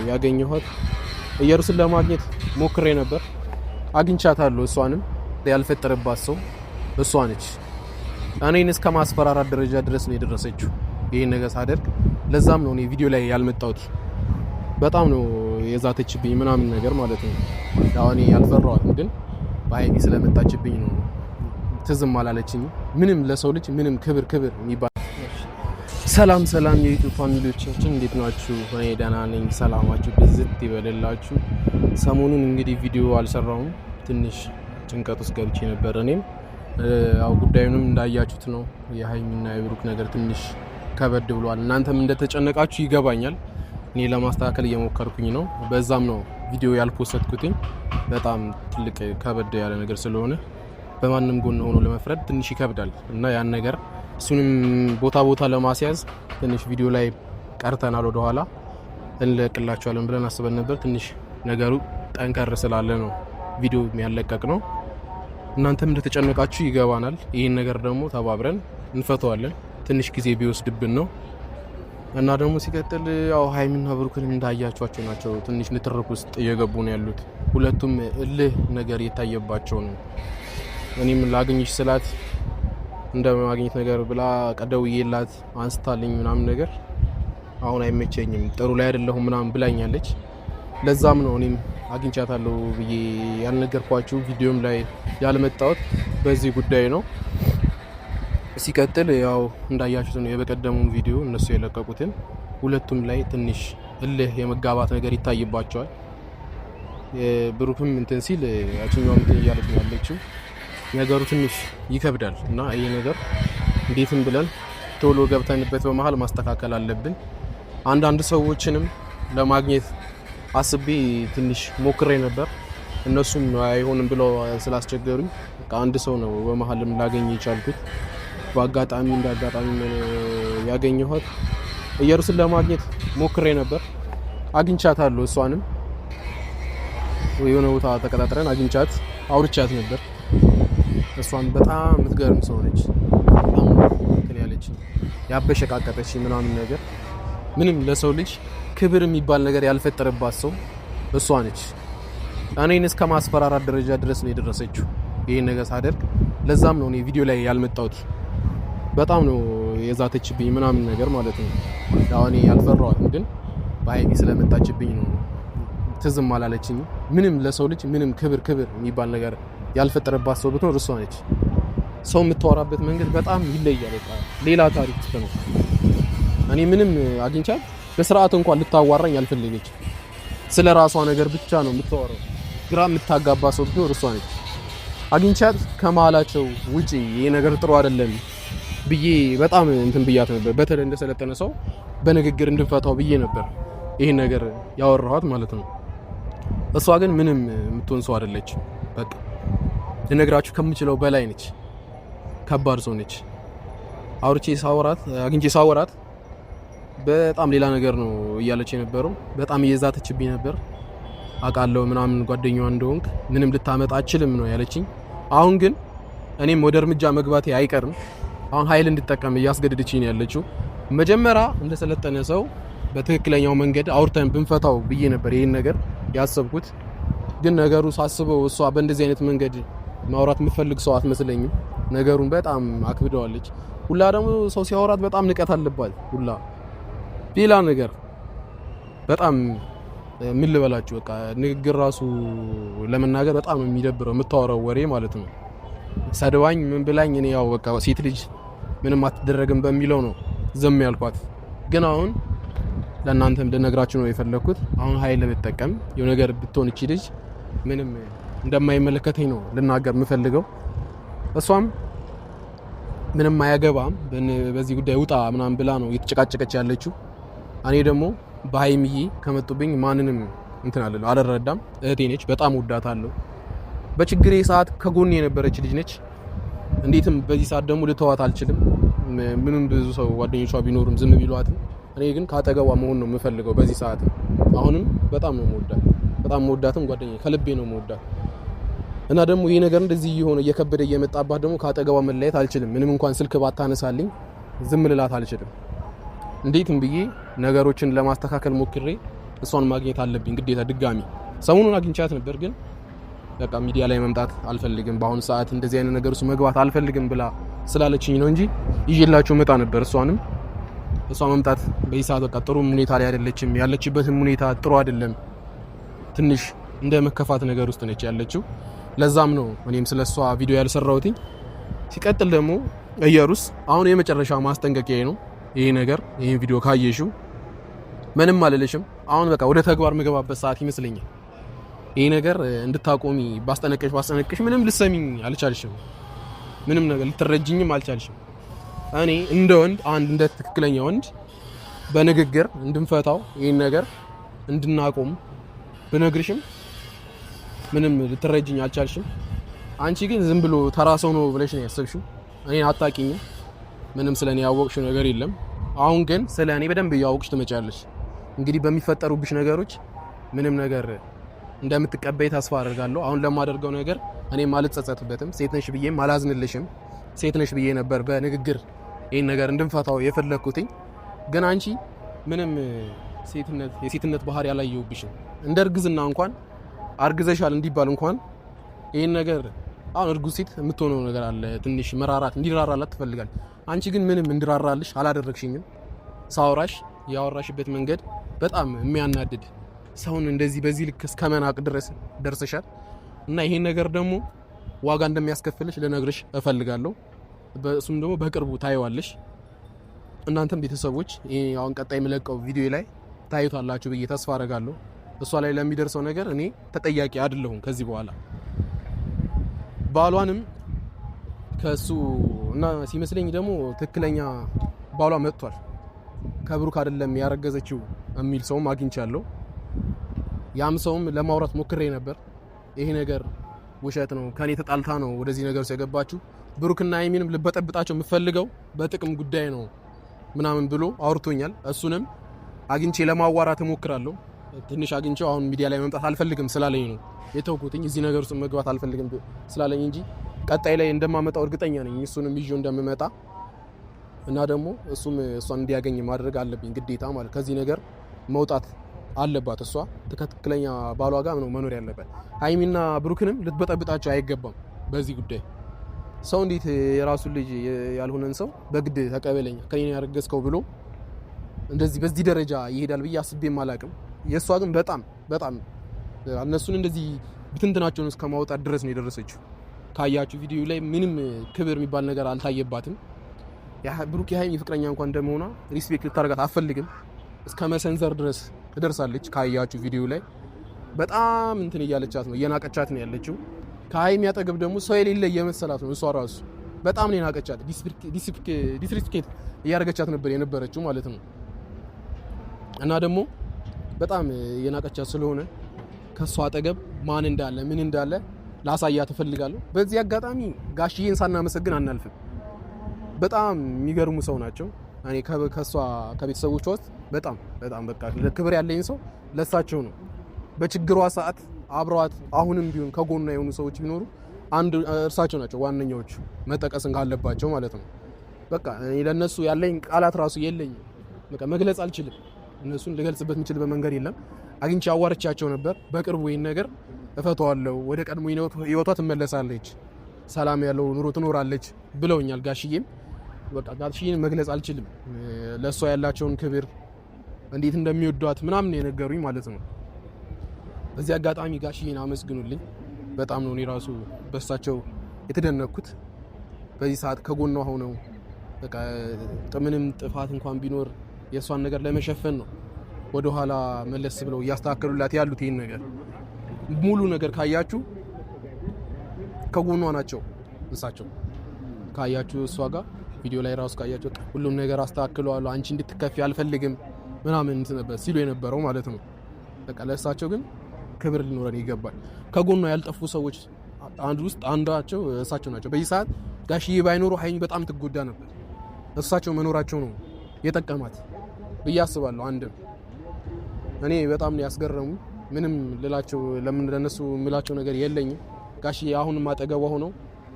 ያገኘኋት። ኢየሩስን ለማግኘት ሞክሬ ነበር፣ አግኝቻታለሁ። እሷንም ያልፈጠረባት ሰው እሷ ነች። እኔን እስከ ማስፈራራት ደረጃ ድረስ ነው የደረሰችው ይሄን ነገር ሳደርግ። ለዛም ነው እኔ ቪዲዮ ላይ ያልመጣሁት። በጣም ነው የዛተችብኝ ምናምን ነገር ማለት ነው። ያው እኔ ያልፈራኋትም ግን በሀይሚ ስለመጣችብኝ ነው ትዝም አላለችኝ። ምንም ለሰው ልጅ ምንም ክብር የሚባል። ሰላም የዩቲዩብ ፋሚሊዎቻችን እንዴት ናችሁ? እኔ ደህና ነኝ። ሰላማችሁ ብዝት ይበልላችሁ። ሰሞኑን እንግዲህ ቪዲዮ አልሰራሁም፣ ትንሽ ጭንቀት ውስጥ ገብቼ ነበር። እኔም ያው ጉዳዩንም እንዳያችሁት ነው። የሀይሚና የብሩክ ነገር ትንሽ ከበድ ብሏል። እናንተም እንደተጨነቃችሁ ይገባኛል። እኔ ለማስተካከል እየሞከርኩኝ ነው። በዛም ነው ቪዲዮ ያልፖስትኩትኝ። በጣም ትልቅ ከበድ ያለ ነገር ስለሆነ በማንም ጎን ሆኖ ለመፍረድ ትንሽ ይከብዳል እና ያን ነገር እሱንም ቦታ ለማስያዝ ትንሽ ቪዲዮ ላይ ቀርተናል። ወደ ኋላ እንለቅላችኋለን ብለን አስበን ነበር። ትንሽ ነገሩ ጠንከር ስላለ ነው ቪዲዮ የሚያለቀቅ ነው። እናንተም እንደተጨነቃችሁ ይገባናል። ይህን ነገር ደግሞ ተባብረን እንፈተዋለን። ትንሽ ጊዜ ቢወስድብን ነው እና ደግሞ ሲቀጥል ያው ሀይሚና ብሩክን እንዳያችኋቸው ናቸው። ትንሽ ንትርክ ውስጥ እየገቡ ነው ያሉት። ሁለቱም እልህ ነገር የታየባቸው ነው። እኔም ላገኝሽ ስላት እንደ ማግኘት ነገር ብላ ቀደውዬላት አንስታልኝ ምናምን ነገር አሁን አይመቸኝም፣ ጥሩ ላይ አይደለሁም ምናምን ብላኛለች። ለዛም ነው እኔም አግኝቻታለሁ ብዬ ያልነገርኳችሁ ቪዲዮም ላይ ያልመጣሁት በዚህ ጉዳይ ነው። ሲቀጥል ያው እንዳያችሁት ነው የበቀደሙን ቪዲዮ እነሱ የለቀቁትን። ሁለቱም ላይ ትንሽ እልህ የመጋባት ነገር ይታይባቸዋል። ብሩክም እንትን ሲል ያችኛውም እንትን እያለች ነው ያለችው። ነገሩ ትንሽ ይከብዳል እና ይሄ ነገር እንዴትም ብለን ቶሎ ገብተንበት በመሀል ማስተካከል አለብን። አንዳንድ ሰዎችንም ለማግኘት አስቤ ትንሽ ሞክሬ ነበር። እነሱም አይሆንም ብለው ስላስቸገሩኝ አንድ ሰው ነው በመሀልም ላገኝ የቻልኩት። በአጋጣሚ እንዳጋጣሚ ያገኘኋት። ኢየሩስን ለማግኘት ሞክሬ ነበር፣ አግኝቻታለሁ። እሷንም የሆነ ቦታ ተቀጣጥረን አግኝቻት አውርቻት ነበር። እሷን በጣም የምትገርም ሰው ነች። በጣም እንትን ያለች ያበሸቃቀጠች ምናምን ነገር ምንም ለሰው ልጅ ክብር የሚባል ነገር ያልፈጠረባት ሰው እሷ ነች። እኔን እስከ ማስፈራራት ደረጃ ድረስ ነው የደረሰችው ይሄን ነገር ሳደርግ። ለዛም ነው እኔ ቪዲዮ ላይ ያልመጣሁት። በጣም ነው የዛተችብኝ ምናምን ነገር ማለት ነው። ያው እኔ ያልፈራኋትም ግን በሀይሚ ስለመጣችብኝ ነው ትዝም አላለችኝ። ምንም ለሰው ልጅ ምንም ክብር የሚባል ነገር ያልፈጠረባት ሰው ብትኖር እሷ ነች። ሰው የምታወራበት መንገድ በጣም ይለያል። ሌላ ታሪክ ነው። እኔ ምንም አግኝቻት በስርዓት እንኳን ልታዋራኝ አልፈለገች። ስለ ራሷ ነገር ብቻ ነው የምታወራው። ግራ የምታጋባ ሰው ብትኖር እሷ ነች። አግኝቻት ከመሀላቸው ውጪ ይሄ ነገር ጥሩ አይደለም ብዬ በጣም እንትን ብያት ነበር። በተለይ እንደሰለጠነ ሰው በንግግር እንድንፈታው ብዬ ነበር ይሄን ነገር ያወራኋት ማለት ነው። እሷ ግን ምንም የምትሆን ሰው አይደለች። በቃ ልነግራችሁ ከምችለው በላይ ነች። ከባድ ሰው ነች። አግኝቼ ሳወራት በጣም ሌላ ነገር ነው እያለች የነበረው። በጣም እየዛተችብኝ ነበር። አውቃለሁ ምናምን ጓደኛዋ እንደሆንክ ምንም ልታመጣ አችልም ነው ያለችኝ። አሁን ግን እኔም ወደ እርምጃ መግባቴ አይቀርም። አሁን ኃይል እንድጠቀም እያስገደደችኝ ነው ያለችው። መጀመሪያ እንደሰለጠነ ሰው በትክክለኛው መንገድ አውርተን ብንፈታው ብዬ ነበር ይሄን ነገር ያሰብኩት። ግን ነገሩ ሳስበው እሷ በእንደዚህ አይነት መንገድ ማውራት የምትፈልግ ሰው አትመስለኝም። ነገሩን በጣም አክብደዋለች። ሁላ ደግሞ ሰው ሲያወራት በጣም ንቀት አለባት። ሁላ ሌላ ነገር በጣም ምን ልበላችሁ፣ በቃ ንግግር ራሱ ለመናገር በጣም የሚደብረው የምታወራው ወሬ ማለት ነው። ሰድባኝ ምን ብላኝ እኔ ያው በቃ ሴት ልጅ ምንም አትደረግም በሚለው ነው ዝም ያልኳት። ግን አሁን ለእናንተም ልነግራችሁ ነው የፈለኩት። አሁን ኃይል ብትጠቀም የሆነ ነገር ብትሆን እቺ ልጅ ምንም እንደማይመለከተኝ ነው ልናገር የምፈልገው። እሷም ምንም አያገባም በዚህ ጉዳይ ውጣ ምናምን ብላ ነው እየተጨቃጨቀች ያለችው። እኔ ደግሞ በሀይሚዬ ከመጡብኝ ማንንም እንትን አልረዳም። እህቴ ነች፣ በጣም ወዳታለሁ። በችግሬ ሰዓት ከጎኔ የነበረች ልጅ ነች። እንዴትም በዚህ ሰዓት ደግሞ ልተዋት አልችልም። ምንም ብዙ ሰው ጓደኞቿ ቢኖሩም ዝም ቢሏትም እኔ ግን ካጠገቧ መሆን ነው የምፈልገው በዚህ ሰዓት። አሁንም በጣም ነው የምወዳት፣ በጣም መወዳትም ጓደኛዬ ከልቤ ነው የምወዳት። እና ደግሞ ይሄ ነገር እንደዚህ እየሆነ እየከበደ እየመጣባት ደግሞ ካጠገቧ መለየት አልችልም። ምንም እንኳን ስልክ ባታነሳልኝ ዝም ልላት አልችልም። እንዴትም ብዬ ነገሮችን ለማስተካከል ሞክሬ እሷን ማግኘት አለብኝ ግዴታ። ድጋሚ ሰሞኑን አግኝቻት ነበር፣ ግን በቃ ሚዲያ ላይ መምጣት አልፈልግም፣ በአሁኑ ሰዓት እንደዚህ አይነት ነገር ውስጥ መግባት አልፈልግም ብላ ስላለችኝ ነው እንጂ ይዤላችሁ መጣ ነበር። እሷ መምጣት በዚህ ሰዓት በቃ ጥሩ ሁኔታ ላይ አይደለችም። ያለችበትም ሁኔታ ጥሩ አይደለም። ትንሽ እንደ መከፋት ነገር ውስጥ ነች ያለችው። ለዛም ነው እኔም ስለሷ ቪዲዮ ያልሰራሁት። ሲቀጥል ደግሞ እየሩስ አሁን የመጨረሻ ማስጠንቀቂያ ነው ይሄ ነገር። ይሄን ቪዲዮ ካየሽው ምንም አልልሽም። አሁን በቃ ወደ ተግባር መገባበት ሰዓት ይመስለኛል። ይሄ ነገር እንድታቆሚ ባስጠነቀቅሽ ምንም ልሰሚኝ አልቻልሽም። ምንም ነገር ልትረጅኝም አልቻልሽም። እኔ እንደ ወንድ እንደ ትክክለኛ ወንድ በንግግር እንድንፈታው ይሄን ነገር እንድናቆም ብነግርሽም ምንም ልትረጅኝ አልቻልሽም። አንቺ ግን ዝም ብሎ ተራ ሰው ነው ብለሽ ነው ያሰብሽው። እኔን አታውቂኝም። ምንም ስለኔ ያወቅሽው ነገር የለም። አሁን ግን ስለኔ በደንብ ያወቅሽ ትመጫለሽ። እንግዲህ በሚፈጠሩብሽ ነገሮች ምንም ነገር እንደምትቀበይ ተስፋ አደርጋለሁ። አሁን ለማደርገው ነገር እኔም አልጸጸትበትም። ሴት ነሽ ብዬም አላዝንልሽም። ሴት ነሽ ብዬ ነበር በንግግር ይሄን ነገር እንድንፈታው የፈለኩትኝ። ግን አንቺ ምንም የሴትነት ባህሪ ያላየሁብሽም። እንደ እርግዝና እንኳን አርግዘሻል እንዲባል እንኳን ይሄን ነገር አሁን እርጉዝ ሴት የምትሆነው ነገር አለ። ትንሽ መራራት እንዲራራላት ትፈልጋል። አንቺ ግን ምንም እንድራራልሽ አላደረግሽኝም። ሳውራሽ ያወራሽበት መንገድ በጣም የሚያናድድ፣ ሰውን እንደዚህ በዚህ ልክ እስከ መናቅ ድረስ ደርሰሻል። እና ይሄን ነገር ደግሞ ዋጋ እንደሚያስከፍልሽ ልነግርሽ እፈልጋለሁ። በእሱም ደግሞ በቅርቡ ታይዋለሽ። እናንተም ቤተሰቦች አሁን ቀጣይ የምለቀው ቪዲዮ ላይ ታዩታላችሁ ብዬ ተስፋ አደርጋለሁ። እሷ ላይ ለሚደርሰው ነገር እኔ ተጠያቂ አይደለሁም ከዚህ በኋላ። ባሏንም ከሱ እና ሲመስለኝ ደግሞ ትክክለኛ ባሏ መጥቷል። ከብሩክ አይደለም ያረገዘችው የሚል ሰውም አግኝቻለሁ። ያም ሰውም ለማውራት ሞክሬ ነበር። ይሄ ነገር ውሸት ነው፣ ከኔ ተጣልታ ነው ወደዚህ ነገር ውስጥ የገባችው፣ ብሩክና ሀይሚንም ልበጠብጣቸው የምፈልገው በጥቅም ጉዳይ ነው ምናምን ብሎ አውርቶኛል። እሱንም አግኝቼ ለማዋራት እሞክራለሁ። ትንሽ አግኝቼው አሁን ሚዲያ ላይ መምጣት አልፈልግም ስላለኝ ነው የተውኩትኝ። እዚህ ነገር ውስጥ መግባት አልፈልግም ስላለኝ እንጂ ቀጣይ ላይ እንደማመጣው እርግጠኛ ነኝ። እሱንም ይዤው እንደምመጣ እና ደግሞ እሱም እሷን እንዲያገኝ ማድረግ አለብኝ ግዴታ ማለት። ከዚህ ነገር መውጣት አለባት እሷ። ትክክለኛ ባሏ ጋር ነው መኖር ያለበት። ሀይሚና ብሩክንም ልትበጠብጣቸው አይገባም በዚህ ጉዳይ። ሰው እንዴት የራሱን ልጅ ያልሆነን ሰው በግድ ተቀበለኝ ከኔ ያረገዝከው ብሎ እንደዚህ በዚህ ደረጃ ይሄዳል ብዬ አስቤም አላቅም። የእሷ ግን በጣም እነሱን እንደዚህ ብትንትናቸውን እስከ ማውጣት ድረስ ነው የደረሰችው። ካያችሁ ቪዲዮ ላይ ምንም ክብር የሚባል ነገር አልታየባትም። ብሩክ የሀይሚ ፍቅረኛ እንኳን እንደመሆኗ ሪስፔክት ልታደርጋት አትፈልግም። እስከ መሰንዘር ድረስ ትደርሳለች። ካያችሁ ቪዲዮ ላይ በጣም እንትን እያለቻት ነው፣ እየናቀቻት ነው ያለችው። ከሀይሚ አጠገብ ደግሞ ሰው የሌለ እየመሰላት ነው። እሷ ራሱ በጣም ነው የናቀቻት። ዲስሪስፔክት እያደረገቻት ነበር የነበረችው ማለት ነው። እና ደግሞ በጣም የናቀቻት ስለሆነ ከሷ አጠገብ ማን እንዳለ ምን እንዳለ ላሳያት እፈልጋለሁ። በዚህ አጋጣሚ ጋሽዬን ሳናመሰግን አናልፍም። በጣም የሚገርሙ ሰው ናቸው። እኔ ከሷ ከቤተሰቦቿ ውስጥ በጣም በቃ ክብር ያለኝ ሰው ለሳቸው ነው። በችግሯ ሰዓት አብረዋት አሁንም ቢሆን ከጎኗ የሆኑ ሰዎች ቢኖሩ አንድ እርሳቸው ናቸው ዋነኛዎቹ፣ መጠቀስን ካለባቸው ማለት ነው። በቃ እኔ ለነሱ ያለኝ ቃላት ራሱ የለኝም። በቃ መግለጽ አልችልም። እነሱን ልገልጽበት የምችልበት መንገድ የለም። አግኝቼ አዋርቻቸው ነበር። በቅርቡ ይሄን ነገር እፈተዋለሁ፣ ወደ ቀድሞ ህይወቷ ትመለሳለች፣ ሰላም ያለው ኑሮ ትኖራለች ብለውኛል ጋሽዬም። በቃ ጋሽዬን መግለጽ አልችልም። ለሷ ያላቸውን ክብር እንዴት እንደሚወዷት ምናምን የነገሩኝ ማለት ነው። በዚህ አጋጣሚ ጋሽዬን አመስግኑልኝ። በጣም ነው እኔ ራሱ በሳቸው የተደነቅኩት። በዚህ ሰዓት ከጎኗ ሆነው በቃ ምንም ጥፋት እንኳን ቢኖር የእሷን ነገር ለመሸፈን ነው ወደ ኋላ መለስ ብለው እያስተካከሉላት ያሉት። ይሄን ነገር ሙሉ ነገር ካያችሁ ከጎኗ ናቸው እሳቸው። ካያችሁ እሷ ጋር ቪዲዮ ላይ ራሱ ካያችሁ ሁሉም ነገር አስተካክለዋለሁ፣ አንቺ እንድትከፊ አልፈልግም ምናምን ነበር ሲሉ የነበረው ማለት ነው። በቃ ለእሳቸው ግን ክብር ሊኖረን ይገባል። ከጎኗ ያልጠፉ ሰዎች አንዳቸው እሳቸው ናቸው። በዚህ ሰዓት ጋሽዬ ባይኖሩ ሀይሚ በጣም ትጎዳ ነበር። እሳቸው መኖራቸው ነው የጠቀማት ብዬ አስባለሁ። አንድም እኔ በጣም ነው ያስገረሙ። ምንም ልላቸው ለነሱ የምላቸው ነገር የለኝም። ጋሽዬ አሁንም አጠገቧ ሆነው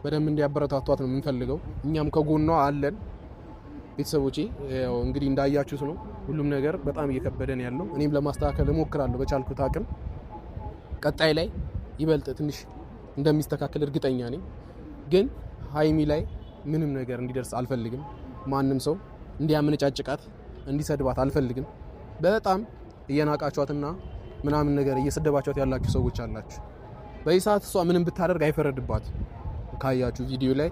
በደንብ እንዲያበረታቷት ነው የምንፈልገው። እኛም ከጎኗ አለን። ቤተሰቦቼ ያው እንግዲህ እንዳያችሁት ነው ሁሉም ነገር በጣም እየከበደን ያለው። እኔም ለማስተካከል እሞክራለሁ በቻልኩት አቅም። ቀጣይ ላይ ይበልጥ ትንሽ እንደሚስተካከል እርግጠኛ ነኝ። ግን ሀይሚ ላይ ምንም ነገር እንዲደርስ አልፈልግም። ማንም ሰው እንዲያመነጫጭቃት እንዲሰድባት አልፈልግም። በጣም እየናቃቿትና ምናምን ነገር እየሰደባቿት ያላችሁ ሰዎች አላችሁ። በዚህ ሰዓት እሷ ምንም ብታደርግ አይፈረድባት። ካያችሁ ቪዲዮ ላይ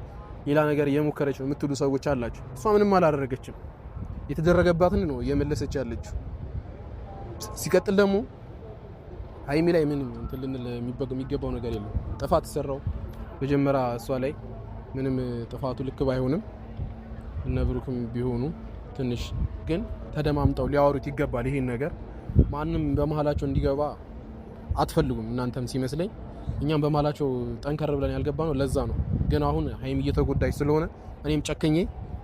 ሌላ ነገር እየሞከረች ነው የምትሉ ሰዎች አላችሁ። እሷ ምንም አላደረገችም። የተደረገባትን ነው እየመለሰች ያለችው። ሲቀጥል ደግሞ ሀይሚ ላይ ምንም እንትን ልንል የሚገባው ነገር የለም። ጥፋት ሰራው መጀመሪያ እሷ ላይ ምንም ጥፋቱ ልክ ባይሆንም እነ ብሩክም ቢሆኑ ትንሽ ግን ተደማምጠው ሊያወሩት ይገባል። ይሄን ነገር ማንም በመሀላቸው እንዲገባ አትፈልጉም እናንተም ሲመስለኝ። እኛም በመሀላቸው ጠንከር ብለን ያልገባ ነው ለዛ ነው። ግን አሁን ሀይሚ እየተጎዳች ስለሆነ እኔም ጨክኜ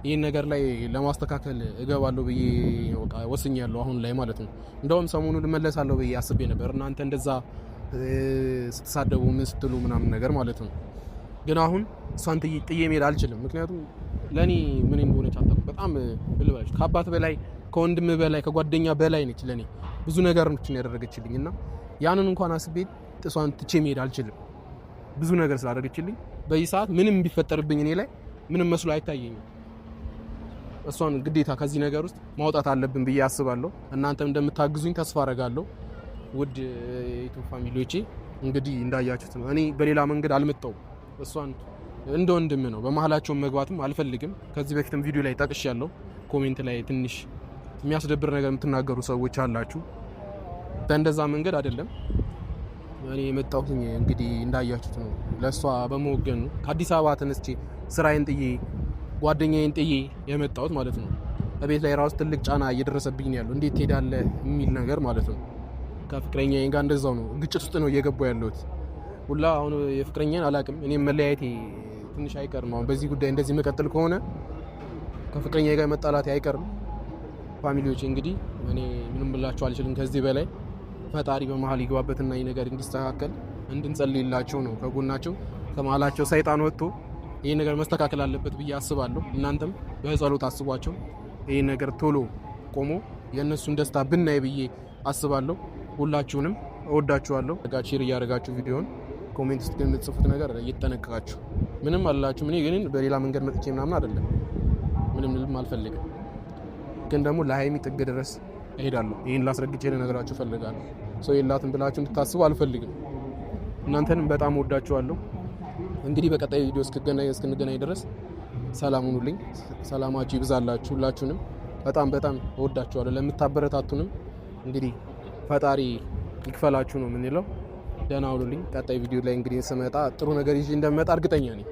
ይህን ነገር ላይ ለማስተካከል እገባለሁ ብዬ ወስኛለሁ አሁን ላይ ማለት ነው። እንደውም ሰሞኑን እመለሳለሁ ብዬ አስቤ ነበር እናንተ እንደዛ ስትሳደቡ ምን ስትሉ ምናምን ነገር ማለት ነው። ግን አሁን እሷን ጥዬ መሄድ አልችልም። ምክንያቱም ለእኔ ምን እንደሆነች አታውቅም። በጣም ብልባለች። ከአባት በላይ ከወንድም በላይ ከጓደኛ በላይ ነች ለእኔ። ብዙ ነገሮችን ያደረገችልኝ እና ያንን እንኳን አስቤ እሷን ትቼ መሄድ አልችልም። ብዙ ነገር ስላደረገችልኝ በዚህ ሰዓት ምንም ቢፈጠርብኝ እኔ ላይ ምንም መስሎ አይታየኝም። እሷን ግዴታ ከዚህ ነገር ውስጥ ማውጣት አለብን ብዬ አስባለሁ። እናንተም እንደምታግዙኝ ተስፋ አረጋለሁ። ውድ የዩቲዩብ ፋሚሊዎቼ እንግዲህ እንዳያችሁት ነው። እኔ በሌላ መንገድ አልመጣሁም። እሷን እንደ ወንድም ነው። በመሀላቸውን መግባትም አልፈልግም። ከዚህ በፊትም ቪዲዮ ላይ ጠቅሻለሁ። ኮሜንት ላይ ትንሽ የሚያስደብር ነገር የምትናገሩ ሰዎች አላችሁ። በእንደዛ መንገድ አይደለም እኔ የመጣሁት። እንግዲህ እንዳያችሁት ነው። ለእሷ በመወገን ነው ከአዲስ አበባ ተነስቼ ስራዬን ጥዬ ጓደኛዬን ጥዬ የመጣሁት ማለት ነው። በቤት ላይ ራሱ ትልቅ ጫና እየደረሰብኝ ያለው እንዴት ትሄዳለህ የሚል ነገር ማለት ነው። ከፍቅረኛዬ ጋር እንደዛው ነው፣ ግጭት ውስጥ ነው እየገባሁ ያለሁት ሁላ። አሁን የፍቅረኛዬን አላውቅም። እኔም መለያየቴ ትንሽ አይቀርም። አሁን በዚህ ጉዳይ እንደዚህ መቀጠል ከሆነ ከፍቅረኛዬ ጋር መጣላቴ አይቀርም። ፋሚሊዎች እንግዲህ እኔ ምንም ብላችሁ አልችልም ከዚህ በላይ። ፈጣሪ በመሀል ይግባበትና ይህ ነገር እንዲስተካከል እንድንጸልይላቸው ነው ከጎናቸው። ከመሀላቸው ሰይጣን ወጥቶ ይህ ነገር መስተካከል አለበት ብዬ አስባለሁ። እናንተም በጸሎት አስቧቸው። ይህ ነገር ቶሎ ቆሞ የእነሱን ደስታ ብናይ ብዬ አስባለሁ። ሁላችሁንም እወዳችኋለሁ። ሼር እያደረጋችሁ ቪዲዮን ኮሜንት ውስጥ ግን የምትጽፉት ነገር እየተጠነቀቃችሁ። ምንም አላችሁ። እኔ ግን በሌላ መንገድ መጥቼ ምናምን አይደለም፣ ምንም ልልም አልፈልግም። ግን ደግሞ ለሀይሚ ጥግ ድረስ እሄዳለሁ። ይህን ላስረግጬ ልነግራችሁ እፈልጋለሁ። ሰው የላትም ብላችሁ እንድታስቡ አልፈልግም። እናንተንም በጣም እወዳችኋለሁ። እንግዲህ በቀጣይ ቪዲዮ እስክንገናኝ ድረስ ሰላም ሁኑልኝ። ሰላማችሁ ይብዛላችሁ። ሁላችሁንም በጣም በጣም እወዳችኋለሁ። ለምታበረታቱንም እንግዲህ ፈጣሪ ይክፈላችሁ ነው የምንለው። ደህና ሁኑልኝ። ቀጣይ ቪዲዮ ላይ እንግዲህ ስመጣ ጥሩ ነገር ይዤ እንደምመጣ እርግጠኛ ነኝ።